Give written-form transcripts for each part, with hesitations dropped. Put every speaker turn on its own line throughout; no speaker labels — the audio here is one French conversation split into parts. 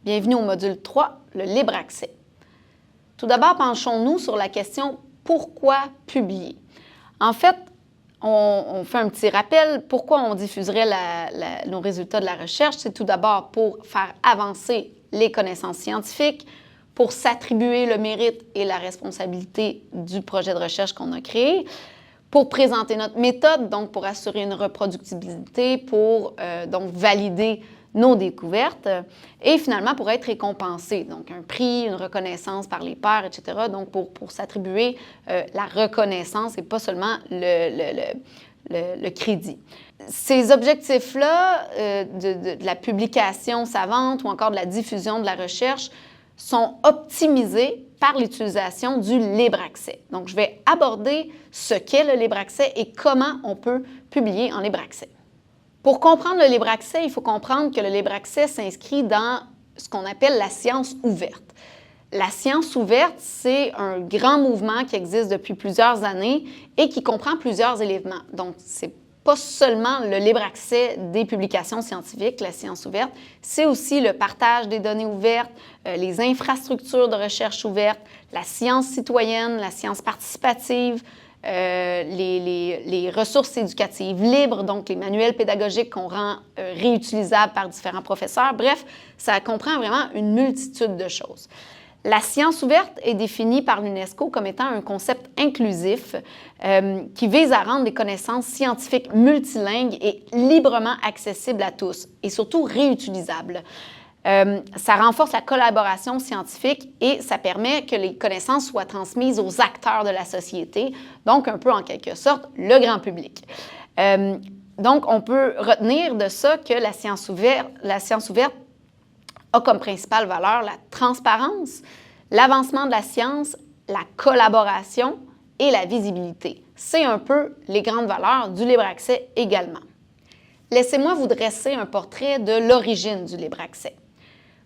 Bienvenue au module 3, le libre accès. Tout d'abord, penchons-nous sur la question « Pourquoi publier ?» En fait, on fait un petit rappel. Pourquoi on diffuserait nos résultats de la recherche? C'est tout d'abord pour faire avancer les connaissances scientifiques, pour s'attribuer le mérite et la responsabilité du projet de recherche qu'on a créé, pour présenter notre méthode, donc pour assurer une reproductibilité, pour donc valider nos découvertes et finalement pour être récompensé, donc un prix, une reconnaissance par les pairs, etc. Donc pour s'attribuer la reconnaissance et pas seulement le crédit. Ces objectifs-là de la publication savante ou encore de la diffusion de la recherche sont optimisés par l'utilisation du libre accès. Donc, je vais aborder ce qu'est le libre accès et comment on peut publier en libre accès. Pour comprendre le libre accès, il faut comprendre que le libre accès s'inscrit dans ce qu'on appelle la science ouverte. La science ouverte, c'est un grand mouvement qui existe depuis plusieurs années et qui comprend plusieurs éléments. Donc, c'est pas seulement le libre accès des publications scientifiques, la science ouverte, c'est aussi le partage des données ouvertes, les infrastructures de recherche ouvertes, la science citoyenne, la science participative, les ressources éducatives libres, donc les manuels pédagogiques qu'on rend réutilisables par différents professeurs. Bref, ça comprend vraiment une multitude de choses. La science ouverte est définie par l'UNESCO comme étant un concept inclusif qui vise à rendre les connaissances scientifiques multilingues et librement accessibles à tous et surtout réutilisables. Ça renforce la collaboration scientifique et ça permet que les connaissances soient transmises aux acteurs de la société, donc un peu en quelque sorte le grand public. Donc, on peut retenir de ça que la science ouverte a comme principale valeur la transparence, l'avancement de la science, la collaboration et la visibilité. C'est un peu les grandes valeurs du libre accès également. Laissez-moi vous dresser un portrait de l'origine du libre accès.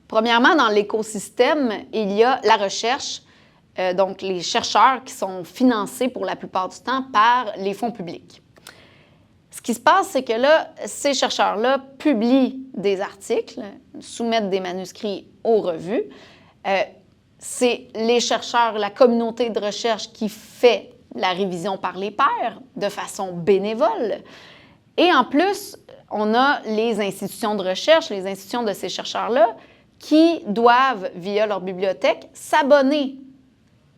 Premièrement, dans l'écosystème, il y a la recherche, donc les chercheurs qui sont financés pour la plupart du temps par les fonds publics. Ce qui se passe, c'est que là, ces chercheurs-là publient des articles, soumettent des manuscrits aux revues. C'est les chercheurs, la communauté de recherche qui fait la révision par les pairs de façon bénévole. Et en plus, on a les institutions de recherche, les institutions de ces chercheurs-là, qui doivent, via leur bibliothèque, s'abonner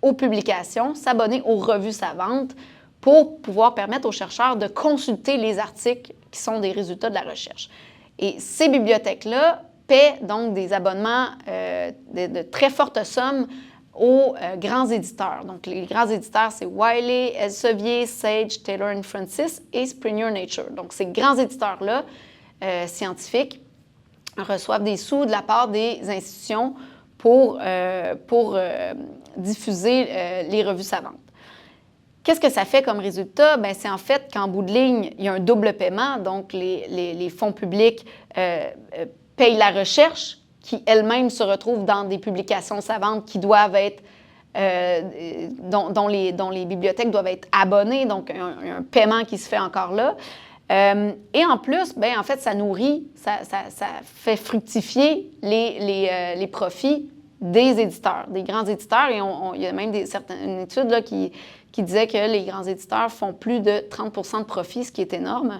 aux publications, s'abonner aux revues savantes, pour pouvoir permettre aux chercheurs de consulter les articles qui sont des résultats de la recherche. Et ces bibliothèques-là paient donc des abonnements de très fortes sommes aux grands éditeurs. Donc, les grands éditeurs, c'est Wiley, Elsevier, Sage, Taylor & Francis et Springer Nature. Donc, ces grands éditeurs-là, scientifiques, reçoivent des sous de la part des institutions pour diffuser les revues savantes. Qu'est-ce que ça fait comme résultat? Bien, c'est en fait qu'en bout de ligne, il y a un double paiement. Donc, les fonds publics payent la recherche qui elle-même se retrouve dans des publications savantes qui doivent être, dont les bibliothèques doivent être abonnées. Donc, un paiement qui se fait encore là. Et en plus, bien, en fait, ça nourrit, ça fait fructifier les profits des éditeurs, des grands éditeurs. Et il y a même une étude là, qui disait que les grands éditeurs font plus de 30 de profit, ce qui est énorme.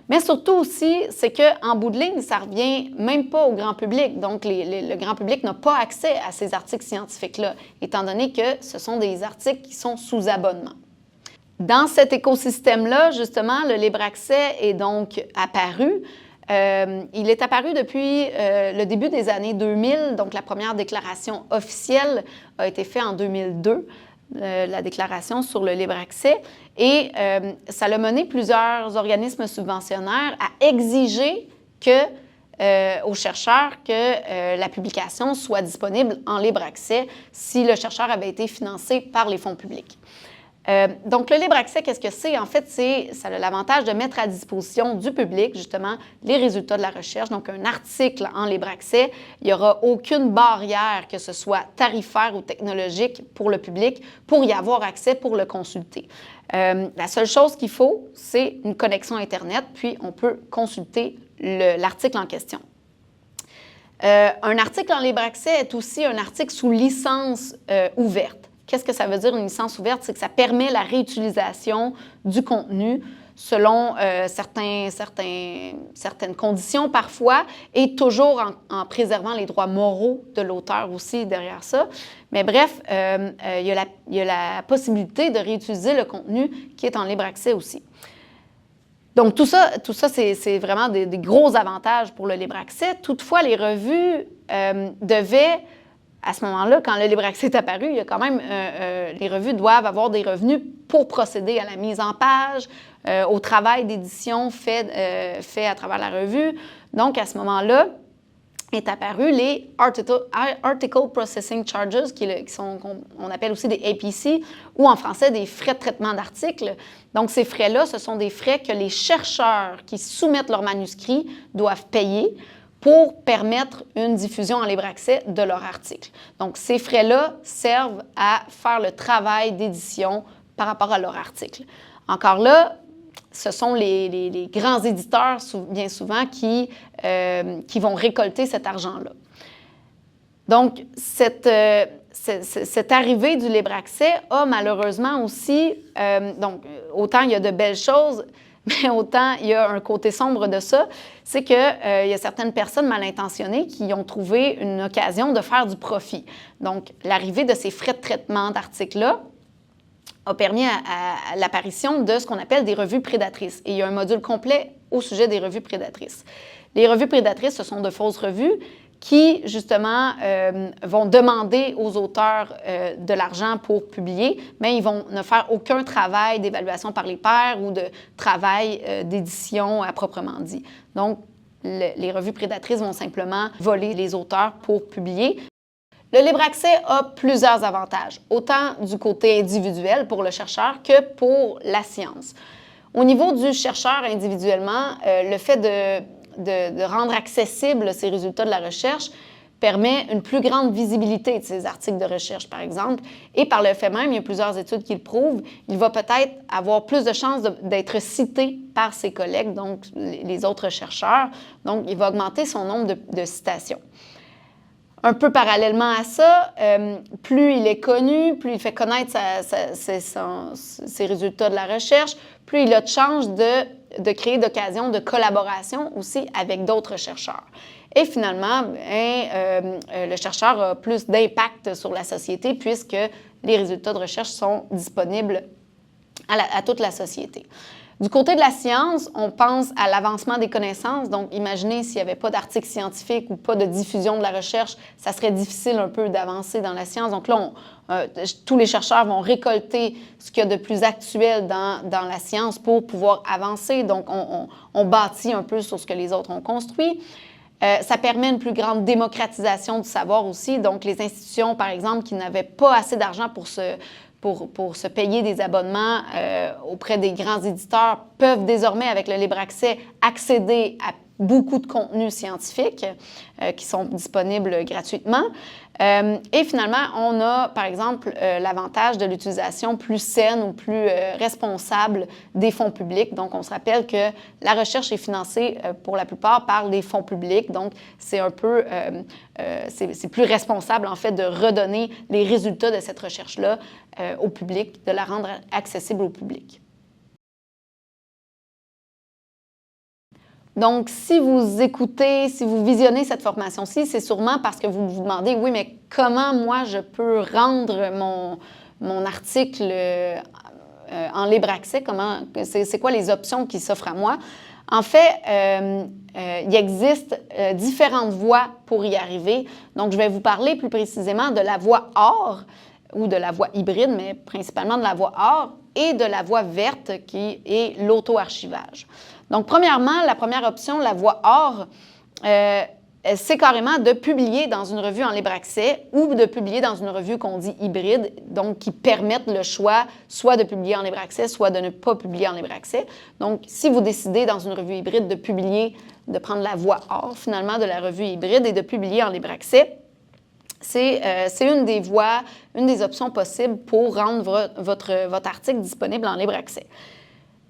Mais surtout aussi, c'est qu'en bout de ligne, ça ne revient même pas au grand public. Donc, le grand public n'a pas accès à ces articles scientifiques-là, étant donné que ce sont des articles qui sont sous abonnement. Dans cet écosystème-là, justement, le libre accès est donc apparu. Il est apparu depuis le début des années 2000, donc la première déclaration officielle a été faite en 2002, la déclaration sur le libre accès, et ça a mené plusieurs organismes subventionnaires à exiger aux chercheurs que la publication soit disponible en libre accès si le chercheur avait été financé par les fonds publics. Donc, le libre accès, qu'est-ce que c'est? En fait, ça a l'avantage de mettre à disposition du public, justement, les résultats de la recherche. Donc, un article en libre accès, il n'y aura aucune barrière, que ce soit tarifaire ou technologique, pour le public, pour y avoir accès, pour le consulter. La seule chose qu'il faut, c'est une connexion Internet, puis on peut consulter l'article en question. Un article en libre accès est aussi un article sous licence ouverte. Qu'est-ce que ça veut dire une licence ouverte? C'est que ça permet la réutilisation du contenu selon certaines conditions parfois, et toujours en préservant les droits moraux de l'auteur aussi derrière ça. Mais bref, il y a la possibilité de réutiliser le contenu qui est en libre accès aussi. Donc, tout ça c'est vraiment des gros avantages pour le libre accès. Toutefois, les revues devaient, à ce moment-là, quand le libre accès est apparu, il y a quand même, les revues doivent avoir des revenus pour procéder à la mise en page, au travail d'édition fait à travers la revue. Donc, à ce moment-là, est apparu les Article Processing Charges, qu'on appelle aussi des APC, ou en français des frais de traitement d'articles. Donc, ces frais-là, ce sont des frais que les chercheurs qui soumettent leurs manuscrits doivent payer pour permettre une diffusion en libre accès de leur article. Donc, ces frais-là servent à faire le travail d'édition par rapport à leur article. Encore là, ce sont les grands éditeurs, bien souvent, qui vont récolter cet argent-là. Donc, cette arrivée du libre accès a malheureusement aussi, donc, autant il y a de belles choses, mais autant il y a un côté sombre de ça, c'est qu'il y a certaines personnes mal intentionnées qui ont trouvé une occasion de faire du profit. Donc, l'arrivée de ces frais de traitement d'articles-là a permis à l'apparition de ce qu'on appelle des revues prédatrices. Et il y a un module complet au sujet des revues prédatrices. Les revues prédatrices, ce sont de fausses revues qui, justement, vont demander aux auteurs de l'argent pour publier, mais ils vont ne faire aucun travail d'évaluation par les pairs ou de travail d'édition à proprement dit. Donc, les revues prédatrices vont simplement voler les auteurs pour publier. Le libre accès a plusieurs avantages, autant du côté individuel pour le chercheur que pour la science. Au niveau du chercheur individuellement, le fait de rendre accessibles ces résultats de la recherche permet une plus grande visibilité de ces articles de recherche, par exemple. Et par le fait même, il y a plusieurs études qui le prouvent, il va peut-être avoir plus de chances d'être cité par ses collègues, donc les autres chercheurs. Donc, il va augmenter son nombre de citations. Un peu parallèlement à ça, plus il est connu, plus il fait connaître ses résultats de la recherche, plus il a de chances de créer d'occasions de collaboration aussi avec d'autres chercheurs. Et finalement, le chercheur a plus d'impact sur la société puisque les résultats de recherche sont disponibles à toute la société. Du côté de la science, on pense à l'avancement des connaissances. Donc, imaginez s'il n'y avait pas d'articles scientifiques ou pas de diffusion de la recherche, ça serait difficile un peu d'avancer dans la science. Donc là, tous les chercheurs vont récolter ce qu'il y a de plus actuel dans la science pour pouvoir avancer. Donc, on bâtit un peu sur ce que les autres ont construit. Ça permet une plus grande démocratisation du savoir aussi. Donc, les institutions, par exemple, qui n'avaient pas assez d'argent pour se payer des abonnements auprès des grands éditeurs peuvent désormais, avec le libre accès, accéder à beaucoup de contenus scientifiques qui sont disponibles gratuitement. Et finalement, on a, par exemple, l'avantage de l'utilisation plus saine ou plus responsable des fonds publics. Donc, on se rappelle que la recherche est financée pour la plupart par les fonds publics. Donc, c'est un peu, c'est plus responsable, en fait, de redonner les résultats de cette recherche-là au public, de la rendre accessible au public. Donc, si vous écoutez, si vous visionnez cette formation-ci, c'est sûrement parce que vous vous demandez, oui, mais comment moi je peux rendre mon article en libre accès? C'est quoi les options qui s'offrent à moi? En fait, il existe différentes voies pour y arriver. Donc, je vais vous parler plus précisément de la voie or ou de la voie hybride, mais principalement de la voie or et de la voie verte qui est l'auto-archivage. Donc, premièrement, la première option, la voie or, c'est carrément de publier dans une revue en libre accès ou de publier dans une revue qu'on dit hybride, donc qui permettent le choix soit de publier en libre accès, soit de ne pas publier en libre accès. Donc, si vous décidez dans une revue hybride de publier, de prendre la voie or finalement de la revue hybride et de publier en libre accès, c'est une des voies, une des options possibles pour rendre votre article disponible en libre accès.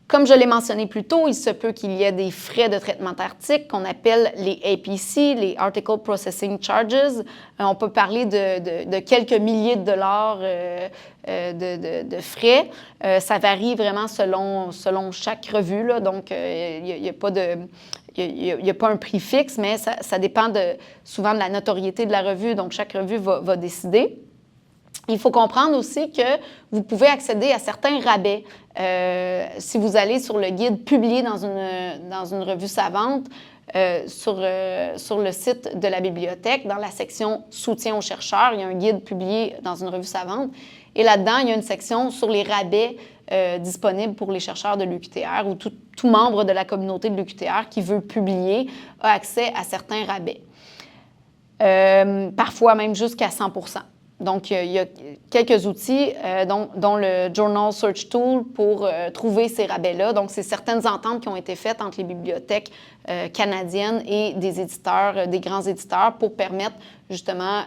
Comme je l'ai mentionné plus tôt, il se peut qu'il y ait des frais de traitement d'articles qu'on appelle les APC, les Article Processing Charges. On peut parler de quelques milliers de dollars de frais. Ça varie vraiment selon chaque revue, là. Donc, il n'y a pas de... Il n'y a pas un prix fixe, mais ça dépend souvent de la notoriété de la revue. Donc, chaque revue va décider. Il faut comprendre aussi que vous pouvez accéder à certains rabais. Si vous allez sur le guide publié dans une revue savante, sur le site de la bibliothèque, dans la section « Soutien aux chercheurs », il y a un guide publié dans une revue savante. Et là-dedans, il y a une section sur les rabais disponibles pour les chercheurs de l'UQTR ou tout membre de la communauté de l'UQTR qui veut publier a accès à certains rabais. Parfois même jusqu'à 100 %. Donc, il y a quelques outils, dont le Journal Search Tool pour trouver ces rabais-là. Donc, c'est certaines ententes qui ont été faites entre les bibliothèques canadiennes et des éditeurs, des grands éditeurs, pour permettre justement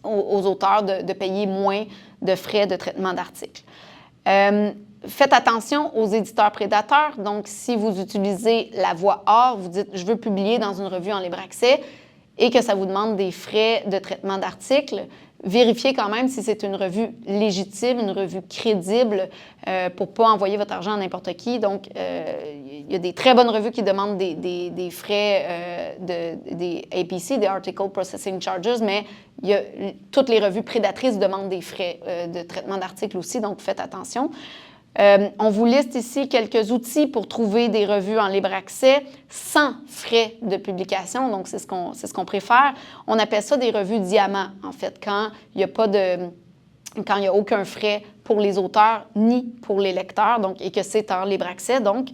aux auteurs de payer moins de frais de traitement d'articles. Faites attention aux éditeurs prédateurs. Donc, si vous utilisez la voie A, vous dites « je veux publier dans une revue en libre accès », et que ça vous demande des frais de traitement d'articles, vérifiez quand même si c'est une revue légitime, une revue crédible, pour ne pas envoyer votre argent à n'importe qui. Donc, il y a des très bonnes revues qui demandent des frais des APC, des Article Processing Charges, mais toutes les revues prédatrices demandent des frais de traitement d'articles aussi, donc faites attention. On vous liste ici quelques outils pour trouver des revues en libre accès sans frais de publication. Donc, c'est ce qu'on préfère. On appelle ça des revues diamants, en fait, quand il n'y a aucun frais pour les auteurs ni pour les lecteurs, donc, et que c'est en libre accès. Donc,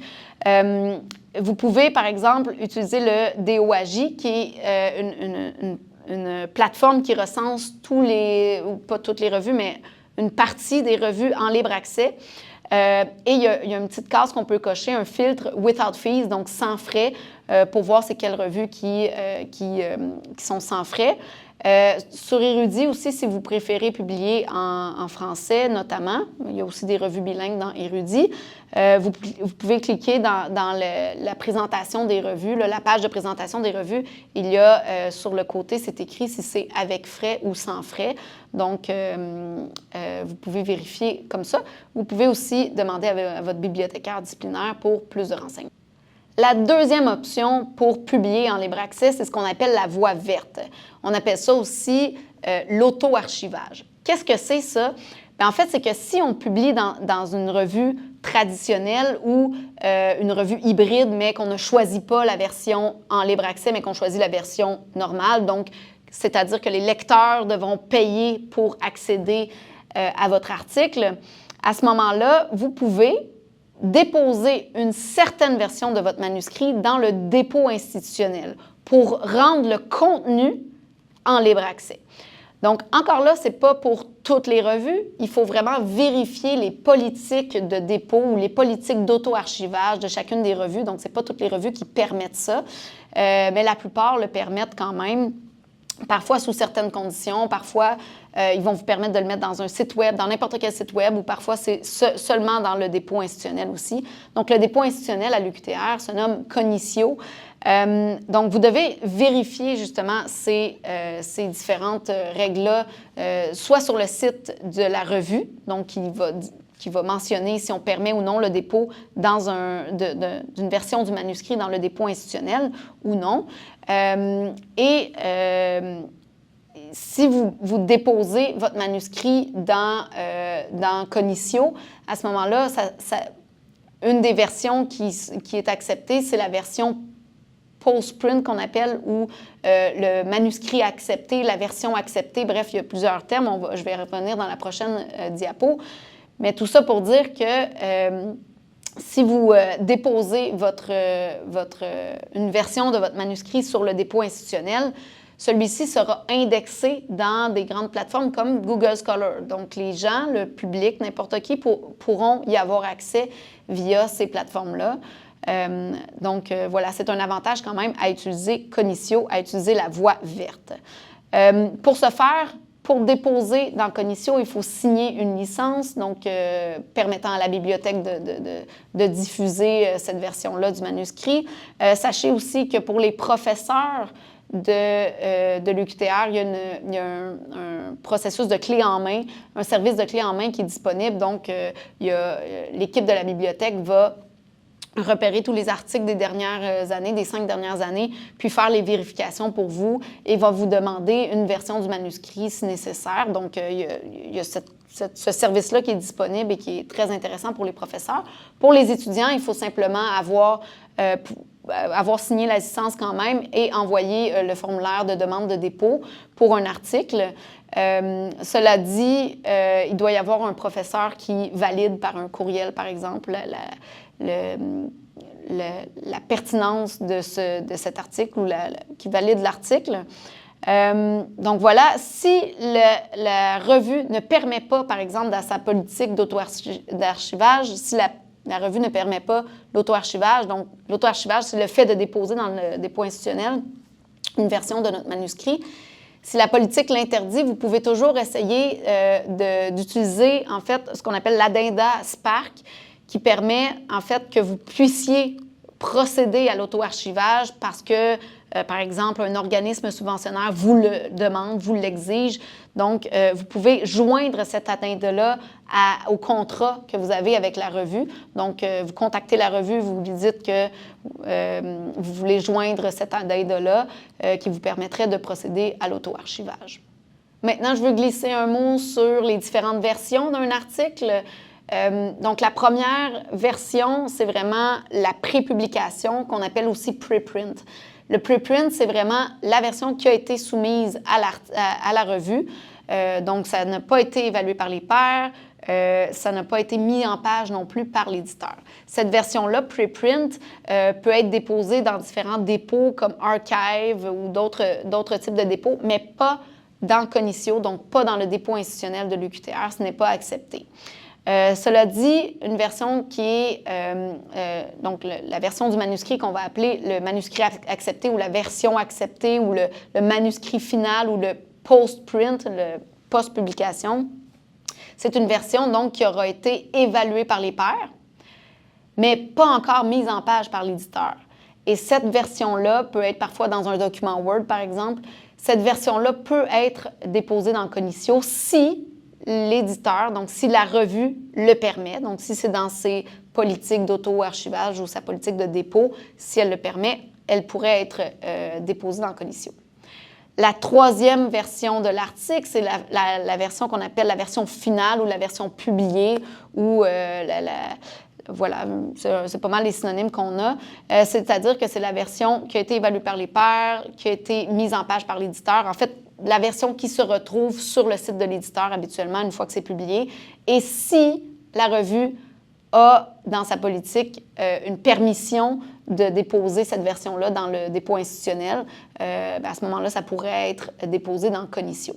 vous pouvez, par exemple, utiliser le DOAJ, qui est une plateforme qui recense ou pas toutes les revues, mais une partie des revues en libre accès. Et il y a une petite case qu'on peut cocher, un filtre « without fees », donc sans frais, pour voir c'est quelles revues qui sont sans frais. Sur Érudit aussi, si vous préférez publier en français notamment, il y a aussi des revues bilingues dans Érudit, vous pouvez cliquer dans la présentation des revues, là, la page de présentation des revues. Il y a sur le côté, c'est écrit si c'est avec frais ou sans frais. Donc, vous pouvez vérifier comme ça. Vous pouvez aussi demander à votre bibliothécaire disciplinaire pour plus de renseignements. La deuxième option pour publier en libre accès, c'est ce qu'on appelle la voie verte. On appelle ça aussi l'auto-archivage. Qu'est-ce que c'est ça? Bien, en fait, c'est que si on publie dans une revue traditionnelle ou une revue hybride, mais qu'on ne choisit pas la version en libre accès, mais qu'on choisit la version normale, donc c'est-à-dire que les lecteurs devront payer pour accéder à votre article, à ce moment-là, vous pouvez déposer une certaine version de votre manuscrit dans le dépôt institutionnel pour rendre le contenu en libre accès. Donc, encore là, ce n'est pas pour toutes les revues. Il faut vraiment vérifier les politiques de dépôt ou les politiques d'auto-archivage de chacune des revues. Donc, ce n'est pas toutes les revues qui permettent ça, mais la plupart le permettent quand même. Parfois sous certaines conditions, parfois ils vont vous permettre de le mettre dans un site web, dans n'importe quel site web, ou parfois c'est seulement dans le dépôt institutionnel aussi. Donc le dépôt institutionnel à l'UQTR se nomme Cognitio. Donc vous devez vérifier justement ces différentes règles-là, soit sur le site de la revue, donc qui va mentionner si on permet ou non le dépôt d'une version du manuscrit dans le dépôt institutionnel ou non. Si vous déposez votre manuscrit dans Cognitio, à ce moment-là, une des versions qui est acceptée, c'est la version post-print qu'on appelle, ou le manuscrit accepté, la version acceptée. Bref, il y a plusieurs termes. Je vais revenir dans la prochaine diapo. Mais tout ça pour dire que si vous déposez une version de votre manuscrit sur le dépôt institutionnel, celui-ci sera indexé dans des grandes plateformes comme Google Scholar. Donc, les gens, le public, n'importe qui pourront y avoir accès via ces plateformes-là. Voilà, c'est un avantage quand même à utiliser Cognitio, à utiliser la voie verte. Pour ce faire, Pour déposer dans Cognitio, il faut signer une licence, donc permettant à la bibliothèque de diffuser cette version-là du manuscrit. Sachez aussi que pour les professeurs de l'UQTR, il y a un processus de clé en main, un service de clé en main qui est disponible. Donc, l'équipe de la bibliothèque va repérer tous les articles des dernières années, des 5 dernières années, puis faire les vérifications pour vous et va vous demander une version du manuscrit si nécessaire. Donc, il y a ce service-là qui est disponible et qui est très intéressant pour les professeurs. Pour les étudiants, il faut simplement avoir signé la licence quand même et envoyer le formulaire de demande de dépôt pour un article. Cela dit, il doit y avoir un professeur qui valide par un courriel, par exemple, la pertinence de cet article ou qui valide l'article. Donc voilà, si la revue ne permet pas, par exemple, dans sa politique d'auto-archivage, si la revue ne permet pas l'auto-archivage, donc l'auto-archivage, c'est le fait de déposer dans le dépôt institutionnel une version de notre manuscrit. Si la politique l'interdit, vous pouvez toujours essayer d'utiliser, en fait, ce qu'on appelle l'addenda Spark, qui permet, en fait, que vous puissiez procéder à l'auto-archivage parce que, par exemple, un organisme subventionnaire vous le demande, vous l'exige. Donc, vous pouvez joindre cet addenda-là au contrat que vous avez avec la revue. Donc, vous contactez la revue, vous lui dites que vous voulez joindre cet addenda-là qui vous permettrait de procéder à l'auto-archivage. Maintenant, je veux glisser un mot sur les différentes versions d'un article. Donc, la première version, c'est vraiment la pré-publication qu'on appelle aussi preprint. Le preprint, c'est vraiment la version qui a été soumise à la revue. Donc, ça n'a pas été évalué par les pairs, ça n'a pas été mis en page non plus par l'éditeur. Cette version-là, preprint, peut être déposée dans différents dépôts comme Archive ou d'autres types de dépôts, mais pas dans Cognitio, donc pas dans le dépôt institutionnel de l'UQTR, ce n'est pas accepté. Cela dit, une version qui est donc la version du manuscrit qu'on va appeler le manuscrit accepté ou la version acceptée ou le manuscrit final ou le post-print, le post-publication. C'est une version donc qui aura été évaluée par les pairs, mais pas encore mise en page par l'éditeur. Et cette version-là peut être parfois dans un document Word, par exemple. Cette version-là peut être déposée dans Cognitio si l'éditeur, donc si la revue le permet, donc si c'est dans ses politiques d'auto-archivage ou sa politique de dépôt, si elle le permet, elle pourrait être déposée dans Cognitio. La troisième version de l'article, c'est la version qu'on appelle la version finale ou la version publiée ou voilà, c'est pas mal les synonymes qu'on a. C'est-à-dire que c'est la version qui a été évaluée par les pairs, qui a été mise en page par l'éditeur. En fait, la version qui se retrouve sur le site de l'éditeur habituellement une fois que c'est publié. Et si la revue a dans sa politique une permission de déposer cette version-là dans le dépôt institutionnel, à ce moment-là, ça pourrait être déposé dans Cognitio.